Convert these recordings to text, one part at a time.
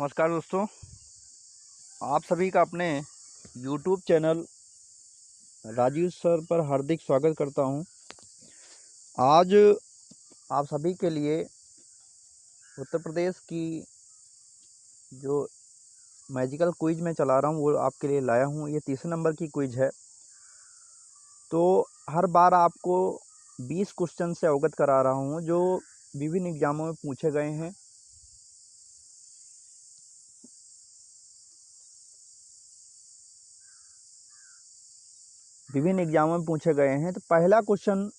नमस्कार दोस्तों, आप सभी का अपने YouTube चैनल राजीव सर पर हार्दिक स्वागत करता हूं। आज आप सभी के लिए उत्तर प्रदेश की जो मैजिकल क्विज मैं चला रहा हूं वो आपके लिए लाया हूं। ये 30 नंबर की क्विज है। तो हर बार आपको 20 क्वेश्चन से अवगत करा रहा हूं जो विभिन्न एग्जामों में पूछे गए हैं। तो पहला क्वेश्चन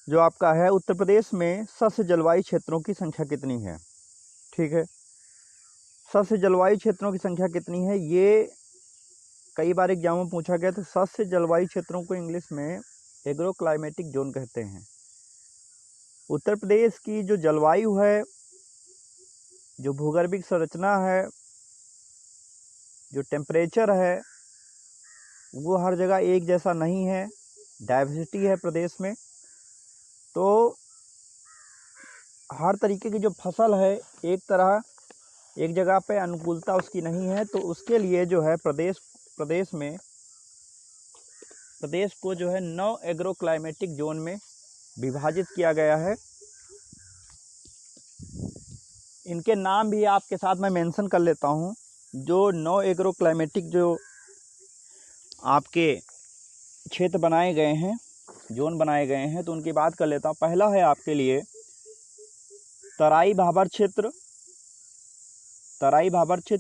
जो आपका है, उत्तर प्रदेश में सस्य जलवायु क्षेत्रों की संख्या कितनी है? ठीक है, सस्य जलवायु क्षेत्रों की संख्या कितनी है, ये कई बार एग्जाम में पूछा गया। तो सस्य जलवायु क्षेत्रों को इंग्लिश में एग्रो क्लाइमेटिक जोन कहते हैं। उत्तर प्रदेश की जो जलवायु है, जो भूगर्भिक संरचना है, जो टेम्परेचर है, वो हर जगह एक जैसा नहीं है, डाइवर्सिटी है प्रदेश में। तो हर तरीके की जो फसल है एक जगह पे अनुकूलता उसकी नहीं है। तो उसके लिए जो है प्रदेश को जो है 9 एग्रो क्लाइमेटिक जोन में विभाजित किया गया है। इनके नाम भी आपके साथ मैं मेंशन कर लेता हूं। जो 9 एग्रो क्लाइमेटिक जो आपके क्षेत्र बनाए गए हैं, जोन बनाए गए हैं, तो उनकी बात कर लेता हूं। पहला है आपके लिए तराई भाबर क्षेत्र।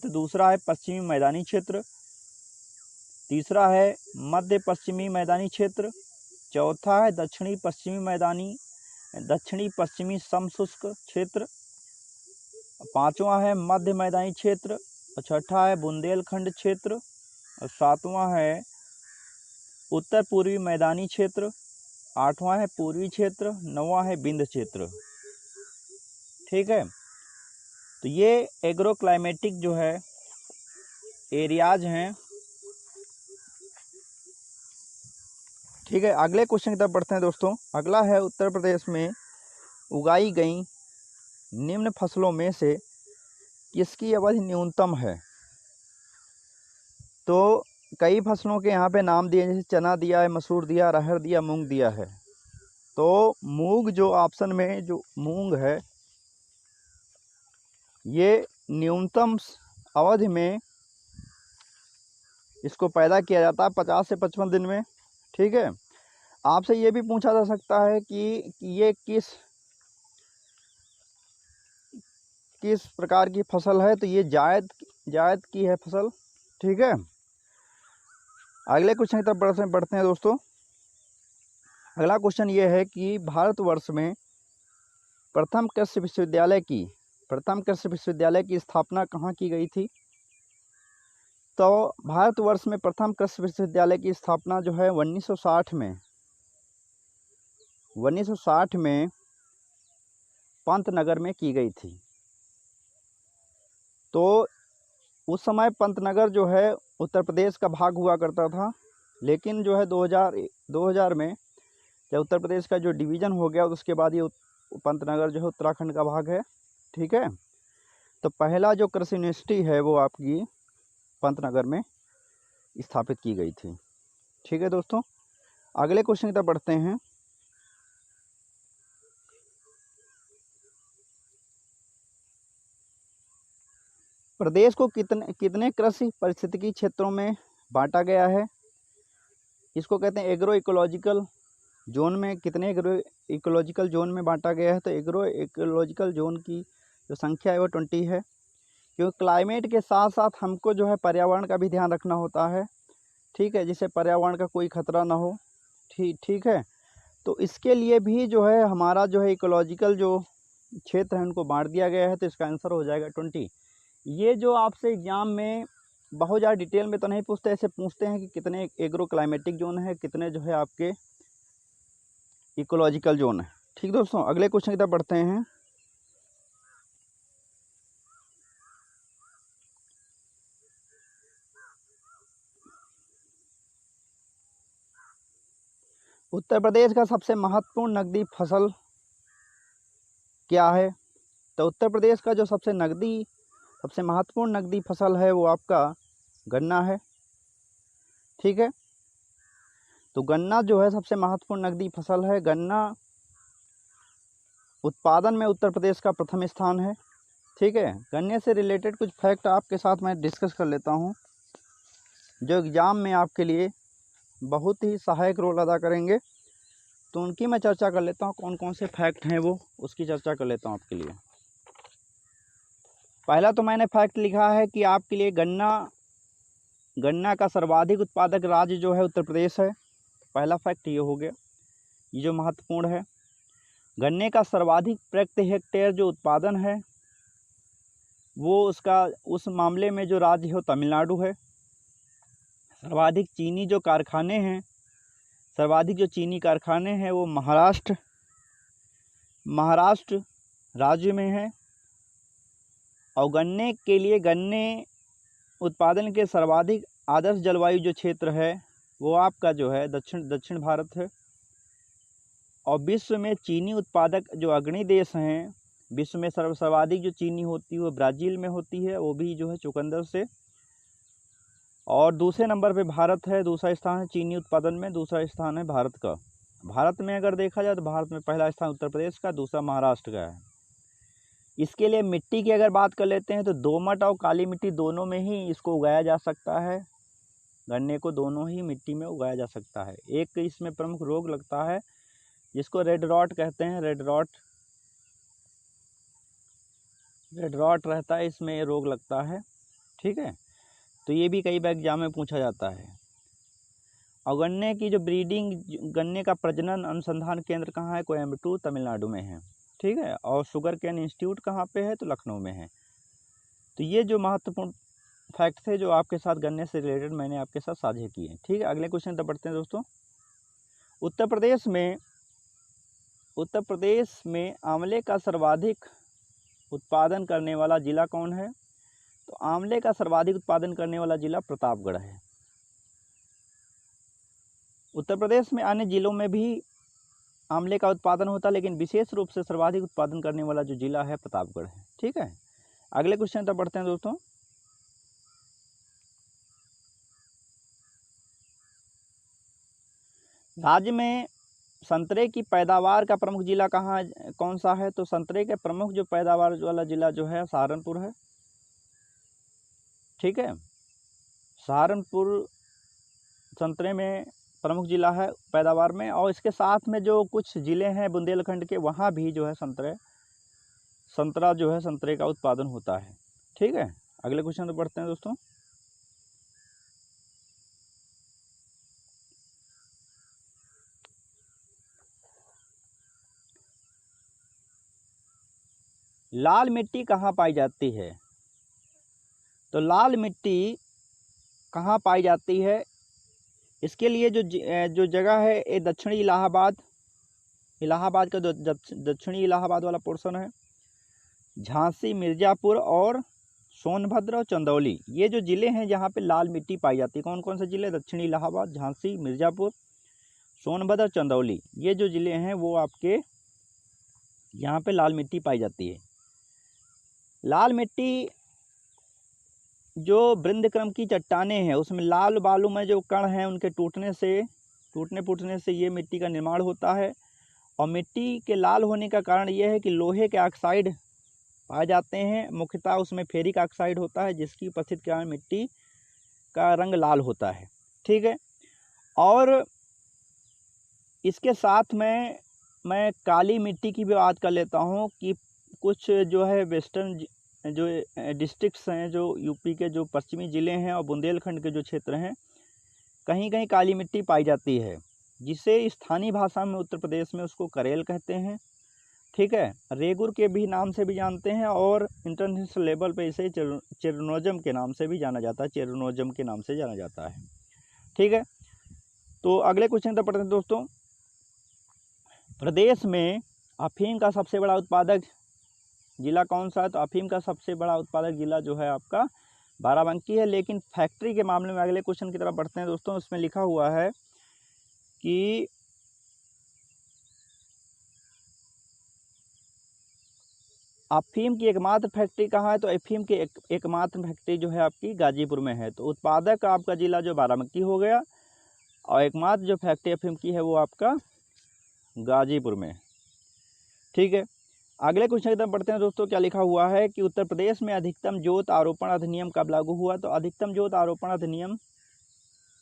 दूसरा है पश्चिमी मैदानी क्षेत्र। तीसरा है मध्य पश्चिमी मैदानी क्षेत्र। चौथा है दक्षिणी पश्चिमी समशुष्क क्षेत्र। पांचवा है मध्य मैदानी क्षेत्र। और छठा है बुंदेलखंड क्षेत्र। और सातवां है उत्तर पूर्वी मैदानी क्षेत्र। आठवां है पूर्वी क्षेत्र। नौवां है विंध्य क्षेत्र। ठीक है, तो ये एग्रो क्लाइमेटिक जो है एरियाज हैं। ठीक है, अगले क्वेश्चन की तरफ बढ़ते हैं दोस्तों। अगला है उत्तर प्रदेश में उगाई गई निम्न फसलों में से किसकी अवधि न्यूनतम है? तो कई फसलों के यहाँ पे नाम दिए, जैसे चना दिया है, मसूर दिया, अरहर दिया, मूंग दिया है। तो मूंग जो ऑप्शन में जो मूंग है, ये न्यूनतम अवधि में इसको पैदा किया जाता है 50 से 55 दिन में। ठीक है, आपसे ये भी पूछा जा सकता है कि ये किस प्रकार की फसल है। तो ये जायद की है फसल। ठीक है, अगले क्वेश्चन की तरफ बढ़ते हैं दोस्तों। अगला क्वेश्चन ये है कि भारतवर्ष में प्रथम कृषि विश्वविद्यालय की स्थापना कहाँ की गई थी? तो भारतवर्ष में प्रथम कृषि विश्वविद्यालय की स्थापना जो है 1960 में पंतनगर में की गई थी। तो उस समय पंतनगर जो है उत्तर प्रदेश का भाग हुआ करता था। लेकिन जो है 2000 में जब उत्तर प्रदेश का जो डिवीज़न हो गया, उसके बाद ये पंतनगर जो है उत्तराखंड का भाग है। ठीक है, तो पहला जो कृषि यूनिवर्सिटी है वो आपकी पंतनगर में स्थापित की गई थी। ठीक है दोस्तों, अगले क्वेश्चन की तरफ बढ़ते हैं। प्रदेश को कितने कृषि पारिस्थितिकी क्षेत्रों में बांटा गया है? इसको कहते हैं एग्रो इकोलॉजिकल जोन में। कितने एग्रो इकोलॉजिकल जोन में बांटा गया है? तो एग्रो इकोलॉजिकल जोन की जो संख्या है वो 20 है। क्योंकि क्लाइमेट के साथ साथ हमको जो है पर्यावरण का भी ध्यान रखना होता है। ठीक है, जिससे पर्यावरण का कोई खतरा ना हो। ठीक है, तो इसके लिए भी जो है हमारा जो है इकोलॉजिकल जो क्षेत्र है उनको बांट दिया गया है। तो इसका आंसर हो जाएगा 20। ये जो आपसे एग्जाम में बहुत ज़्यादा डिटेल में तो नहीं पूछते, ऐसे पूछते हैं कि कितने एग्रो क्लाइमेटिक जोन है, कितने जो है आपके इकोलॉजिकल जोन है। ठीक दोस्तों, अगले क्वेश्चन की तरफ बढ़ते हैं। उत्तर प्रदेश का सबसे महत्वपूर्ण नकदी फसल क्या है? तो उत्तर प्रदेश का जो सबसे सबसे महत्वपूर्ण नकदी फसल है वो आपका गन्ना है। ठीक है, तो गन्ना जो है सबसे महत्वपूर्ण नकदी फसल है। गन्ना उत्पादन में उत्तर प्रदेश का प्रथम स्थान है। ठीक है, गन्ने से रिलेटेड कुछ फैक्ट आपके साथ मैं डिस्कस कर लेता हूँ जो एग्ज़ाम में आपके लिए बहुत ही सहायक रोल अदा करेंगे। तो उनकी मैं चर्चा कर लेता हूँ, कौन कौन से फैक्ट हैं वो उसकी चर्चा कर लेता हूँ आपके लिए। पहला तो मैंने फैक्ट लिखा है कि आपके लिए गन्ना का सर्वाधिक उत्पादक राज्य जो है उत्तर प्रदेश है। पहला फैक्ट ये हो गया, ये जो महत्वपूर्ण है। गन्ने का सर्वाधिक प्रति हेक्टेयर जो उत्पादन है वो उसका उस मामले में जो राज्य है वो तमिलनाडु है। सर्वाधिक चीनी जो कारखाने हैं, सर्वाधिक जो चीनी कारखाने हैं वो महाराष्ट्र राज्य में है। और गन्ने के लिए गन्ने उत्पादन के सर्वाधिक आदर्श जलवायु जो क्षेत्र है वो आपका जो है दक्षिण भारत है। और विश्व में चीनी उत्पादक जो अग्रणी देश हैं, विश्व में सर्वाधिक जो चीनी होती है वो ब्राज़ील में होती है, वो भी जो है चुकंदर से। और दूसरे नंबर पे भारत है, दूसरा स्थान है चीनी उत्पादन में, दूसरा स्थान है भारत का। भारत में अगर देखा जाए तो भारत में पहला स्थान उत्तर प्रदेश का, दूसरा महाराष्ट्र का है। इसके लिए मिट्टी की अगर बात कर लेते हैं तो दोमट और काली मिट्टी दोनों में ही इसको उगाया जा सकता है। गन्ने को दोनों ही मिट्टी में उगाया जा सकता है। एक इसमें प्रमुख रोग लगता है जिसको रेड रॉट कहते हैं, रेड रॉट रहता है, इसमें रोग लगता है। ठीक है, तो ये भी कई बार एग्जाम में पूछा जाता है। और गन्ने की जो ब्रीडिंग, गन्ने का प्रजनन अनुसंधान केंद्र कहाँ है? कोयम्बटूर तमिलनाडु में है। ठीक है, और शुगर केन इंस्टीट्यूट कहाँ पे है? तो लखनऊ में है। तो ये जो महत्वपूर्ण फैक्ट थे जो आपके साथ गन्ने से रिलेटेड मैंने आपके साथ साझे किए। ठीक है, अगले क्वेश्चन तक बढ़ते हैं दोस्तों। उत्तर प्रदेश में आंवले का सर्वाधिक उत्पादन करने वाला जिला कौन है? तो आंवले का सर्वाधिक उत्पादन करने वाला जिला प्रतापगढ़ है। उत्तर प्रदेश में अन्य जिलों में भी आंवले का उत्पादन होता है, लेकिन विशेष रूप से सर्वाधिक उत्पादन करने वाला जो जिला है प्रतापगढ़ है। ठीक है, अगले क्वेश्चन तक बढ़ते हैं दोस्तों। राज्य में संतरे की पैदावार का प्रमुख जिला कौन सा है? तो संतरे के प्रमुख जो पैदावार वाला जिला जो है सहारनपुर है। ठीक है, सहारनपुर संतरे में प्रमुख जिला है पैदावार में। और इसके साथ में जो कुछ ज़िले हैं बुंदेलखंड के, वहाँ भी जो है संतरे का उत्पादन होता है। ठीक है, अगले क्वेश्चन पर बढ़ते हैं दोस्तों। लाल मिट्टी कहाँ पाई जाती है? तो लाल मिट्टी कहाँ पाई जाती है? इसके लिए जो जगह है ये दक्षिणी इलाहाबाद का जो दक्षिणी इलाहाबाद वाला पोर्शन है, झांसी, मिर्ज़ापुर और सोनभद्र और चंदौली, ये जो ज़िले हैं जहाँ पे लाल मिट्टी पाई जाती है। कौन कौन से ज़िले? दक्षिणी इलाहाबाद, झांसी, मिर्ज़ापुर, सोनभद्र और चंदौली, ये जो ज़िले हैं वो आपके यहाँ पे लाल मिट्टी पाई जाती है। लाल मिट्टी जो बृंदक्रम की चट्टानें हैं उसमें लाल बालू में जो कण हैं उनके टूटने फूटने से ये मिट्टी का निर्माण होता है। और मिट्टी के लाल होने का कारण ये है कि लोहे के ऑक्साइड पाए जाते हैं, मुख्यतः उसमें फेरिक ऑक्साइड होता है जिसकी उपस्थिति के कारण मिट्टी का रंग लाल होता है। ठीक है, और इसके साथ में मैं काली मिट्टी की भी बात कर लेता हूँ कि कुछ जो है वेस्टर्न जो डिस्ट्रिक्ट्स हैं, जो यूपी के जो पश्चिमी ज़िले हैं और बुंदेलखंड के जो क्षेत्र हैं, कहीं कहीं काली मिट्टी पाई जाती है, जिसे स्थानीय भाषा में उत्तर प्रदेश में उसको करेल कहते हैं। ठीक है, रेगुर के भी नाम से भी जानते हैं और इंटरनेशनल लेवल पे इसे चेरनोजम के नाम से भी जाना जाता है। ठीक है, तो अगले क्वेश्चन तक पढ़ते हैं दोस्तों। प्रदेश में अफीम का सबसे बड़ा उत्पादक जिला कौन सा है? तो अफीम का सबसे बड़ा उत्पादक जिला जो है आपका बाराबंकी है। लेकिन फैक्ट्री के मामले में अगले क्वेश्चन की तरफ बढ़ते हैं दोस्तों। उसमें लिखा हुआ है कि अफीम की एकमात्र फैक्ट्री कहाँ है? तो अफीम की एकमात्र फैक्ट्री जो है आपकी गाजीपुर में है। तो उत्पादक आपका जिला जो बाराबंकी हो गया, और एकमात्र जो फैक्ट्री अफीम की है वो आपका गाजीपुर में। ठीक है, अगले क्वेश्चन की तरफ बढ़ते हैं दोस्तों। क्या लिखा हुआ है कि उत्तर प्रदेश में अधिकतम जोत आरोपण अधिनियम कब लागू हुआ? तो अधिकतम जोत आरोपण अधिनियम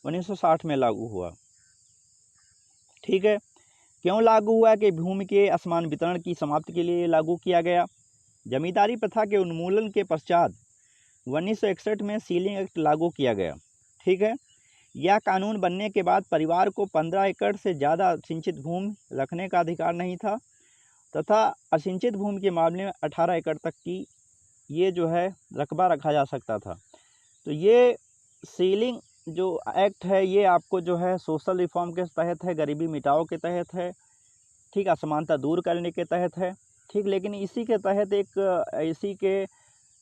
1960 में लागू हुआ। ठीक है, क्यों लागू हुआ? कि भूमि के असमान वितरण की समाप्ति के लिए लागू किया गया। जमींदारी प्रथा के उन्मूलन के पश्चात 1961 में सीलिंग एक्ट लागू किया गया। ठीक है, यह कानून बनने के बाद परिवार को 15 एकड़ से ज़्यादा असिंचित भूमि रखने का अधिकार नहीं था, तथा असिंचित भूमि के मामले में 18 एकड़ तक की ये जो है रकबा रखा जा सकता था। तो ये सीलिंग जो एक्ट है ये आपको जो है सोशल रिफॉर्म के तहत है, गरीबी मिटाओ के तहत है, ठीक, असमानता दूर करने के तहत है। ठीक, लेकिन इसी के तहत इसी के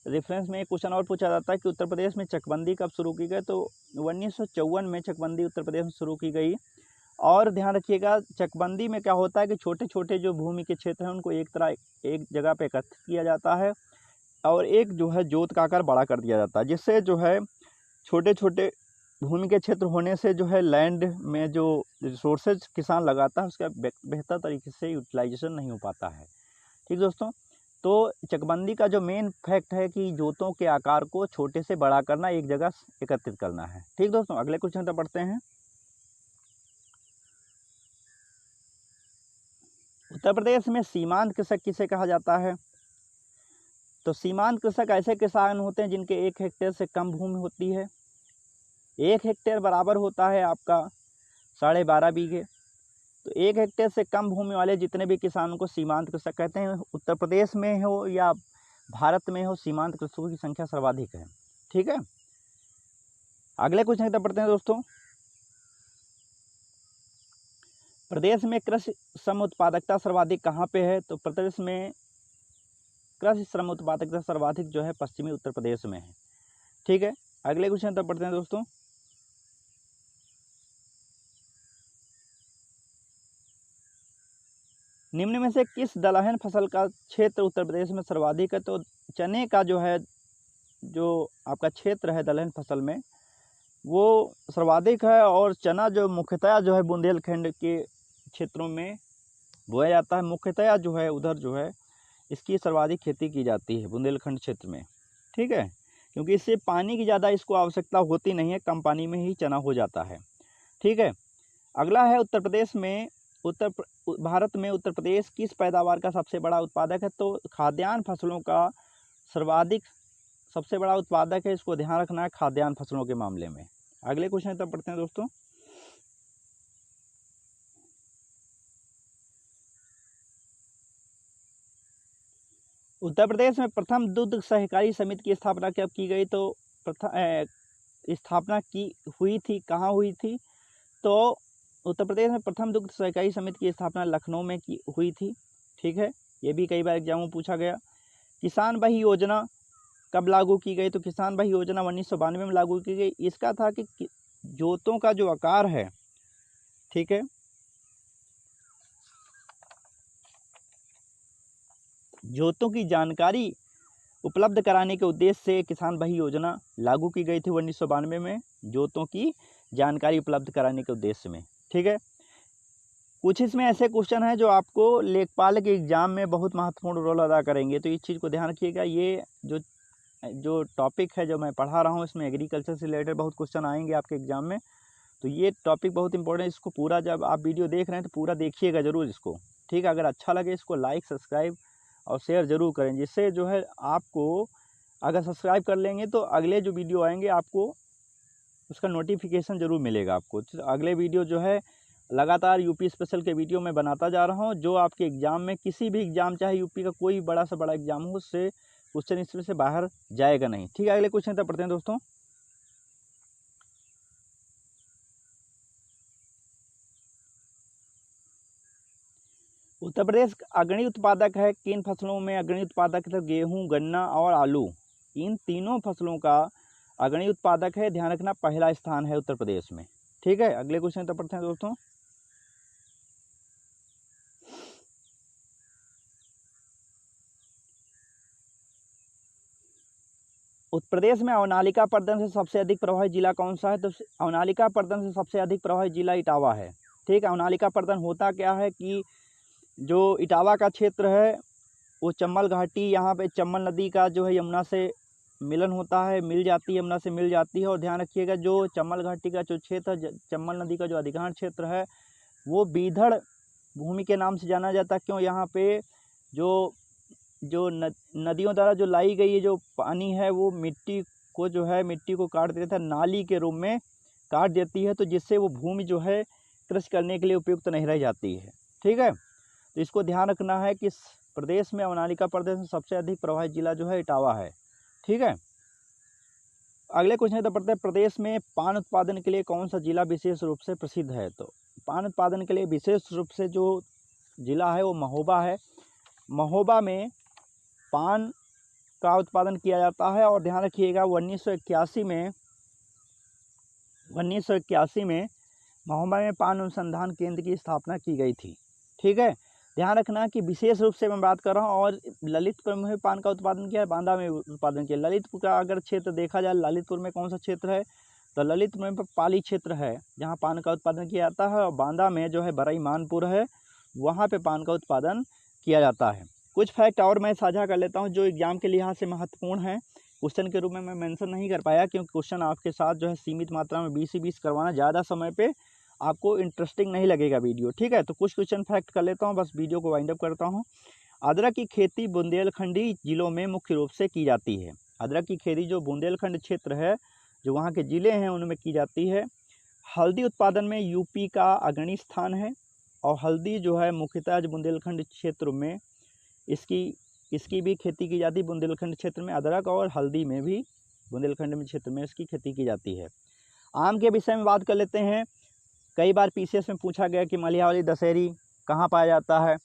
रेफरेंस में एक क्वेश्चन और पूछा जाता है कि उत्तर प्रदेश में चकबंदी कब शुरू की गई? तो 1954 में चकबंदी उत्तर प्रदेश में शुरू की गई। और ध्यान रखिएगा, चकबंदी में क्या होता है कि छोटे छोटे जो भूमि के क्षेत्र हैं उनको एक जगह पे एकत्रित किया जाता है, और एक जो है जोत का आकार बड़ा कर दिया जाता है, जिससे जो है छोटे छोटे भूमि के क्षेत्र होने से जो है लैंड में जो रिसोर्सेज किसान लगाता है उसका बेहतर तरीके से यूटिलाइजेशन नहीं हो पाता है। ठीक दोस्तों, तो चकबंदी का जो मेन फैक्ट है कि जोतों के आकार को छोटे से बड़ा करना, एक जगह एकत्रित करना है। ठीक दोस्तों, अगले क्वेश्चन तक पढ़ते हैं। उत्तर प्रदेश में सीमांत कृषक किसे कहा जाता है? तो सीमांत कृषक ऐसे किसान होते हैं जिनके 1 हेक्टेयर से कम भूमि होती है। 1 हेक्टेयर बराबर होता है आपका 12.5 बीघे। तो 1 हेक्टेयर से कम भूमि वाले जितने भी किसानों को सीमांत कृषक कहते हैं। उत्तर प्रदेश में हो या भारत में हो, सीमांत कृषकों की संख्या सर्वाधिक है। ठीक है, अगले क्वेश्चन की तरफ पढ़ते हैं दोस्तों। प्रदेश में कृषि श्रम उत्पादकता सर्वाधिक कहाँ पे है? तो प्रदेश में कृषि श्रम उत्पादकता सर्वाधिक जो है पश्चिमी उत्तर प्रदेश में है। ठीक है, अगले क्वेश्चन तक पढ़ते हैं दोस्तों। निम्न में से किस दलहन फसल का क्षेत्र उत्तर प्रदेश में सर्वाधिक है? तो चने का जो है, जो आपका क्षेत्र है दलहन फसल में, वो सर्वाधिक है। और चना जो मुख्यतः जो है बुंदेलखंड के क्षेत्रों में बोया जाता है। मुख्यतः जो है उधर जो है इसकी सर्वाधिक खेती की जाती है बुंदेलखंड क्षेत्र में। ठीक है, क्योंकि इससे पानी की ज़्यादा इसको आवश्यकता होती नहीं है, कम पानी में ही चना हो जाता है। ठीक है, अगला है भारत में उत्तर प्रदेश किस पैदावार का सबसे बड़ा उत्पादक है? तो खाद्यान्न फसलों का सबसे बड़ा उत्पादक है। इसको ध्यान रखना है खाद्यान्न फसलों के मामले में। अगले क्वेश्चन तक पढ़ते हैं दोस्तों। उत्तर प्रदेश में प्रथम दुग्ध सहकारी समिति की स्थापना कब की गई? तो स्थापना की हुई थी, कहाँ हुई थी? तो उत्तर प्रदेश में प्रथम दुग्ध सहकारी समिति की स्थापना लखनऊ में हुई थी। ठीक है, ये भी कई बार एग्जाम में पूछा गया। किसान भाई योजना कब लागू की गई? तो किसान भाई योजना 1992 में लागू की गई। इसका था कि जोतों का जो आकार है, ठीक है, जोतों की जानकारी उपलब्ध कराने के उद्देश्य से किसान भाई योजना लागू की गई थी 1992 में, जोतों की जानकारी उपलब्ध कराने के उद्देश्य में। ठीक है, कुछ इसमें ऐसे क्वेश्चन हैं जो आपको लेखपाल के एग्जाम में बहुत महत्वपूर्ण रोल अदा करेंगे, तो इस चीज़ को ध्यान रखिएगा। ये जो टॉपिक है जो मैं पढ़ा रहा हूँ, इसमें एग्रीकल्चर से रिलेटेड बहुत क्वेश्चन आएंगे आपके एग्जाम में, तो ये टॉपिक बहुत इंपॉर्टेंट है। इसको पूरा, जब आप वीडियो देख रहे हैं तो पूरा देखिएगा ज़रूर इसको। ठीक है, अगर अच्छा लगे इसको लाइक, सब्सक्राइब और शेयर ज़रूर करें, जिससे जो है आपको, अगर सब्सक्राइब कर लेंगे तो अगले जो वीडियो आएंगे आपको उसका नोटिफिकेशन ज़रूर मिलेगा आपको। तो अगले वीडियो जो है लगातार यूपी स्पेशल के वीडियो मैं बनाता जा रहा हूँ, जो आपके एग्ज़ाम में, किसी भी एग्ज़ाम, चाहे यूपी का कोई बड़ा से बड़ा एग्ज़ाम हो, उससे क्वेश्चन इसमें से बाहर जाएगा नहीं। ठीक है, अगले क्वेश्चन तक पढ़ते हैं दोस्तों। उत्तर प्रदेश अग्रणी उत्पादक है किन फसलों में? अग्रणी उत्पादक है गेहूं, गन्ना और आलू। इन तीनों फसलों का अग्रणी उत्पादक है। ध्यान रखना, पहला स्थान है उत्तर प्रदेश में। ठीक है, अगले क्वेश्चन तक पढ़ते हैं दोस्तों। प्रदेश में अवनालिका प्रदन से सबसे अधिक प्रभावित जिला कौन सा है? तो अवनालिका प्रदन से सबसे अधिक प्रभावित जिला इटावा है। ठीक है, अवनालिका प्रदन होता क्या है कि जो इटावा का क्षेत्र है वो चंबल घाटी, यहाँ पे चंबल नदी का जो है यमुना से मिलन होता है, मिल जाती है, यमुना से मिल जाती है। और ध्यान रखिएगा जो चंबल घाटी का जो क्षेत्र है, चंबल नदी का जो अधिकांश क्षेत्र है वो बीधड़ भूमि के नाम से जाना जाता है। क्यों? यहाँ पे जो नदियों द्वारा जो लाई गई जो पानी है वो मिट्टी को काट देता है, नाली के रूप में काट देती है, तो जिससे वो भूमि जो है कृषि करने के लिए उपयुक्त नहीं रह जाती है। ठीक है, तो इसको ध्यान रखना है कि प्रदेश में अवनालिका प्रदेश में सबसे अधिक प्रभावित जिला जो है इटावा है। ठीक है, अगले क्वेश्चन तो पढ़ते हैं, प्रदेश में पान उत्पादन के लिए कौन सा जिला विशेष रूप से प्रसिद्ध है? तो पान उत्पादन के लिए विशेष रूप से जो जिला है वो महोबा है। महोबा में पान का उत्पादन किया जाता है। और ध्यान रखिएगा 1981 में महोबा में पान अनुसंधान केंद्र की स्थापना की गई थी। ठीक है, ध्यान रखना कि विशेष रूप से मैं बात कर रहा हूँ। और ललितपुर में पान का उत्पादन किया है, बांदा में उत्पादन किया। ललितपुर का अगर क्षेत्र देखा जाए, ललितपुर में कौन सा क्षेत्र है? तो ललितपुर में पाली क्षेत्र है जहाँ पान का उत्पादन किया जाता है। और बांदा में जो है बरई मानपुर है, वहाँ पे पान का उत्पादन किया जाता है। कुछ फैक्ट और मैं साझा कर लेता हूँ जो एग्जाम के लिहाज से महत्वपूर्ण है। क्वेश्चन के रूप में मैं मेंशन नहीं कर पाया क्योंकि क्वेश्चन आपके साथ जो है सीमित मात्रा में 20 ही 20 करवाना, ज़्यादा समय पे आपको इंटरेस्टिंग नहीं लगेगा वीडियो। ठीक है, तो कुछ क्वेश्चन फैक्ट कर लेता हूँ, बस वीडियो को वाइंड अप करता हूँ। अदरक की खेती बुंदेलखंडी जिलों में मुख्य रूप से की जाती है। अदरक की खेती जो बुंदेलखंड क्षेत्र है, जो वहाँ के ज़िले हैं, उनमें की जाती है। हल्दी उत्पादन में यूपी का अग्रणी स्थान है। और हल्दी जो है मुख्यतः बुंदेलखंड क्षेत्र में इसकी भी खेती की जाती है। बुंदेलखंड क्षेत्र में अदरक और हल्दी में भी बुंदेलखंड में क्षेत्र में इसकी खेती की जाती है। आम के विषय में बात कर लेते हैं। कई बार पीसीएस में पूछा गया कि मलिहावादी दशहरी कहाँ पाया जाता है?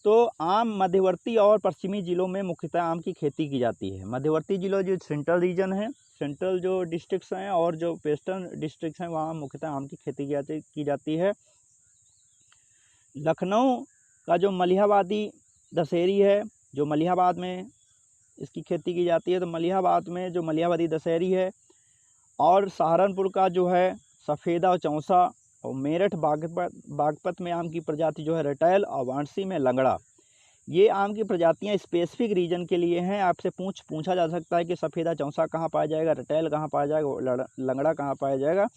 तो आम मध्यवर्ती और पश्चिमी जिलों में मुख्यतः आम की खेती की जाती है। मध्यवर्ती जिलों जो सेंट्रल रीजन है, सेंट्रल जो डिस्ट्रिक्ट्स हैं और जो वेस्टर्न डिस्ट्रिक्ट्स हैं, वहाँ मुख्यतः आम की खेती की जाती है। लखनऊ का जो मलिहावादी दशहरी है, जो मलिहाबाद में इसकी खेती की जाती है, तो मलिहाबाद में जो मलिहावादी दशहरी है। और सहारनपुर का जो है सफ़ेदा और चौसा। और मेरठ बागपत में आम की प्रजाति जो है रटैल। और वाराणसी में लंगड़ा। ये आम की प्रजातियां स्पेसिफिक रीजन के लिए हैं। आपसे पूछा जा सकता है कि सफ़ेदा चौसा कहाँ पाया जाएगा, रटैल कहाँ पाया जाएगा, लंगड़ा कहाँ पाया जाएगा।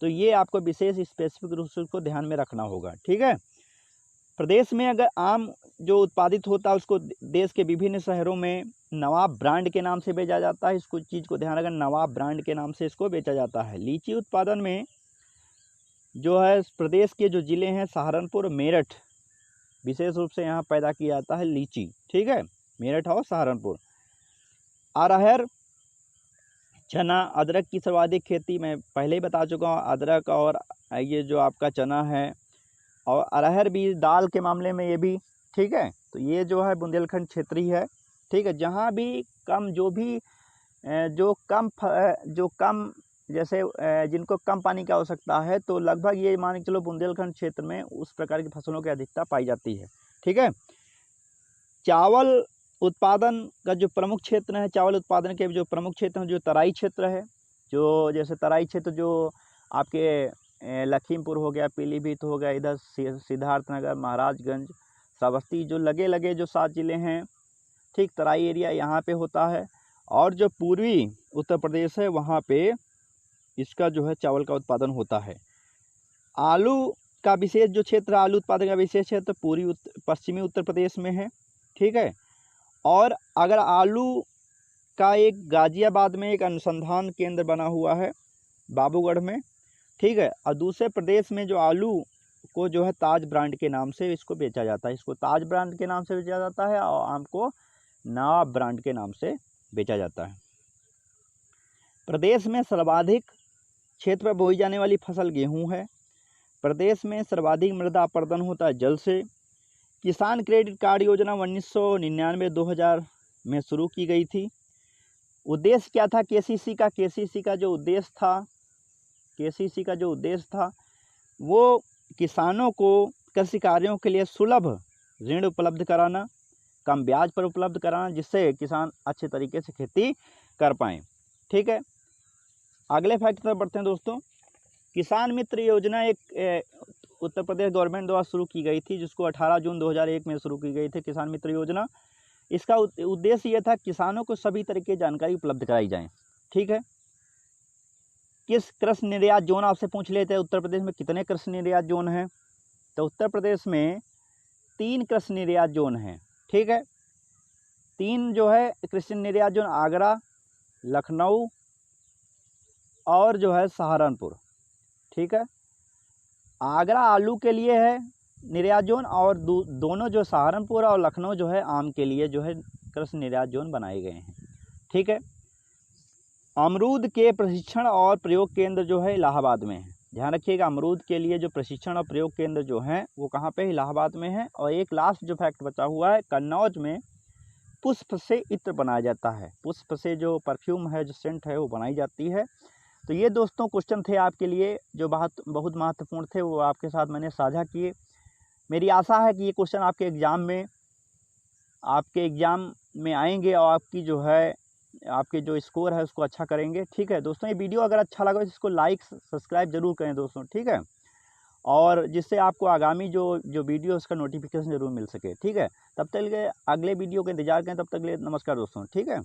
तो ये आपको विशेष स्पेसिफिक रूप से उसको ध्यान में रखना होगा। ठीक है, प्रदेश में अगर आम जो उत्पादित होता है उसको देश के विभिन्न शहरों में नवाब ब्रांड के नाम से बेचा जाता है। इसको चीज़ को ध्यान रखना, नवाब ब्रांड के नाम से इसको बेचा जाता है। लीची उत्पादन में जो है प्रदेश के जो ज़िले हैं सहारनपुर, मेरठ, विशेष रूप से यहाँ पैदा किया जाता है लीची। ठीक है, मेरठ और सहारनपुर। अरहर, चना, अदरक की सर्वाधिक खेती मैं पहले ही बता चुका हूँ। अदरक और ये जो आपका चना है और अरहर भी दाल के मामले में ये भी। ठीक है, तो ये जो है बुंदेलखंड क्षेत्र ही है। ठीक है, जहाँ भी कम जो कम जैसे जिनको कम पानी की आवश्यकता है, तो लगभग ये मान के चलो बुंदेलखंड क्षेत्र में उस प्रकार की फसलों की अधिकता पाई जाती है। ठीक है, चावल उत्पादन का जो प्रमुख क्षेत्र है, चावल उत्पादन के जो प्रमुख क्षेत्र हैं, जो तराई क्षेत्र है, जो जैसे तराई क्षेत्र जो आपके लखीमपुर हो गया, पीलीभीत हो गया, इधर सिद्धार्थनगर, महाराजगंज, श्रावस्ती, जो लगे जो 7 ज़िले हैं, ठीक, तराई एरिया यहाँ पे होता है। और जो पूर्वी उत्तर प्रदेश है वहाँ पे इसका जो है चावल का उत्पादन होता है। आलू का विशेष जो क्षेत्र, आलू उत्पादन का विशेष क्षेत्र पूर्वी पश्चिमी उत्तर प्रदेश में है। ठीक है, और अगर आलू का एक गाज़ियाबाद में एक अनुसंधान केंद्र बना हुआ है बाबूगढ़ में। ठीक है, और दूसरे प्रदेश में जो आलू को जो है ताज ब्रांड के नाम से इसको बेचा जाता है। इसको ताज ब्रांड के नाम से बेचा जाता है और आम को नवाब ब्रांड के नाम से बेचा जाता है। प्रदेश में सर्वाधिक क्षेत्र पर बोई जाने वाली फसल गेहूं है। प्रदेश में सर्वाधिक मृदा अपरदन होता है जल से। किसान क्रेडिट कार्ड योजना 1999-2000 में शुरू की गई थी। उद्देश्य क्या था केसीसी का जो उद्देश्य था वो किसानों को कृषि कार्यों के लिए सुलभ ऋण उपलब्ध कराना, कम ब्याज पर उपलब्ध कराना, जिससे किसान अच्छे तरीके से खेती कर पाएँ। ठीक है, अगले फैक्ट पर बढ़ते हैं दोस्तों। किसान मित्र योजना एक उत्तर प्रदेश गवर्नमेंट द्वारा शुरू की गई थी, जिसको 18 जून 2001 में शुरू की गई थी किसान मित्र योजना। इसका उद्देश्य ये था किसानों को सभी तरह की जानकारी उपलब्ध कराई जाए। ठीक है, किस कृषि निर्यात जोन आपसे पूछ लेते हैं, उत्तर प्रदेश में कितने कृषि निर्यात जोन हैं? तो उत्तर प्रदेश में 3 कृषि निर्यात जोन हैं। ठीक है, 3 जो है कृषि निर्यात जोन, आगरा, लखनऊ और जो है सहारनपुर। ठीक है, आगरा आलू के लिए है निर्यात जोन, और दोनों जो सहारनपुर और लखनऊ जो है आम के लिए जो है कृषि निर्यात जोन बनाए गए हैं। ठीक है, अमरूद के प्रशिक्षण और प्रयोग केंद्र जो है इलाहाबाद में है। ध्यान रखिएगा, अमरूद के लिए जो प्रशिक्षण और प्रयोग केंद्र जो हैं वो कहाँ पे, इलाहाबाद में है। और एक लास्ट जो फैक्ट बचा हुआ है, कन्नौज में पुष्प से इत्र बनाया जाता है। पुष्प से जो परफ्यूम है, जो सेंट है, वो बनाई जाती है। तो ये दोस्तों क्वेश्चन थे आपके लिए जो बहुत महत्वपूर्ण थे, वो आपके साथ मैंने साझा किए। मेरी आशा है कि ये क्वेश्चन आपके एग्ज़ाम में आएंगे और आपकी जो है आपके जो स्कोर है उसको अच्छा करेंगे। ठीक है दोस्तों, ये वीडियो अगर अच्छा लगा तो इसको लाइक सब्सक्राइब जरूर करें दोस्तों। ठीक है, और जिससे आपको आगामी जो वीडियो है उसका नोटिफिकेशन जरूर मिल सके। ठीक है, तब तक के अगले वीडियो का इंतजार करें। तब तक के लिए नमस्कार दोस्तों। ठीक है।